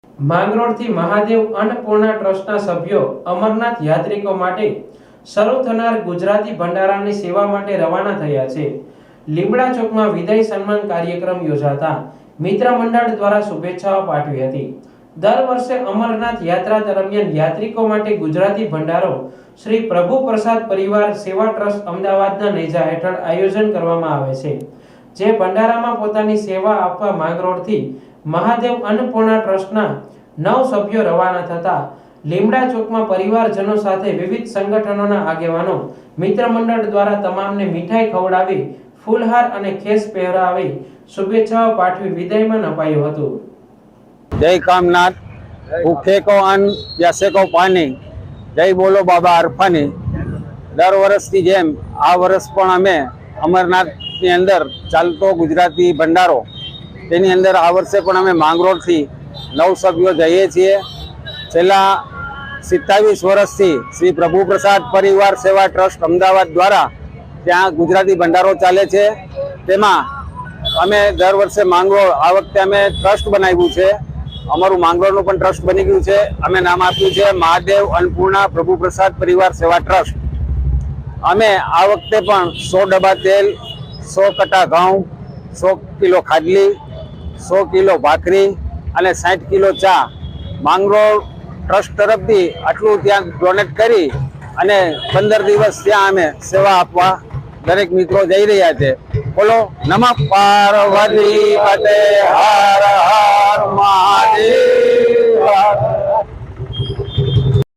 માંગરોળથી મહાદેવ અન્નપૂર્ણા ટ્રસ્ટના સભ્યો અમરનાથ યાત્રિકો માટે શરૂ થનાર ગુજરાતી ભંડારાની સેવા માટે રવાના થયા છે। લીમડા ચોકમાં વિદાય સન્માન કાર્યક્રમ યોજાતા મિત્ર મંડળ દ્વારા શુભેચ્છાઓ પાઠવી હતી। દર વર્ષે અમરનાથ યાત્રા દરમિયાન યાત્રિકો માટે ગુજરાતી ભંડારો શ્રી પ્રભુ પ્રસાદ પરિવાર સેવા ટ્રસ્ટ અમદાવાદના નેજા હેઠળ આયોજન કરવામાં આવે છે। જે ભંડારામાં પોતાની સેવા આપવા માંગરોળથી મહાદેવ અન્નપૂર્ણા ટ્રસ્ટના 9 સભ્યો રવાના થતા લીમડા ચોકમાં પરિવારજનો સાથે વિવિધ સંગઠનોના આગેવાનો મિત્ર મંડળ દ્વારા તમામને મીઠાઈ ખવડાવી ફૂલહાર અને ખેસ પહેરાવી શુભેચ્છાઓ પાઠવી વિદાયમાન અપાયું હતું। जय कामनाथ, भूखे को अन्न प्यासे को पानी, जय बोलो बाबा अरफानी। दर वर्षनी जेम आ वर्ष पण अमे अमरनाथनी अंदर चालतो गुजराती भंडारो तेनी अंदर आ वर्षे पण अमे માંગરોળથી 9 सभ्यो जईए छीए। छेल्ला 27 वर्षथी श्री प्रभु प्रसाद परिवार सेवा ट्रस्ट अमदावाद द्वारा त्यां गुजराती भंडारो चाले छे। तेमां अमे दर वर्षे માંગરોળ आ वखते अमे ट्रस्ट बनाव्युं छे। अमरु માંગરોળનું પણ ટ્રસ્ટ બની ગયું છે। અમે નામ આપ્યું છે મહાદેવ અન્નપૂર્ણા પ્રભુ પ્રસાદ પરિવાર સેવા ટ્રસ્ટ। અમે આ વખતે પણ 100 ડબ્બા તેલ, 100 કટા ઘઉં, 100 કિલો ખાડલી, 100 કિલો ભાખરી અને 60 કિલો ચા માંગરોળ ટ્રસ્ટ તરફથી આટલું ત્યાં ડોનેટ કરી અને 15 દિવસ ત્યાં અમે સેવા આપવા દરેક મિત્રો જઈ રહ્યા છે। બોલો નમઃ પાર્વતી પતે હર હર મહાદેવ।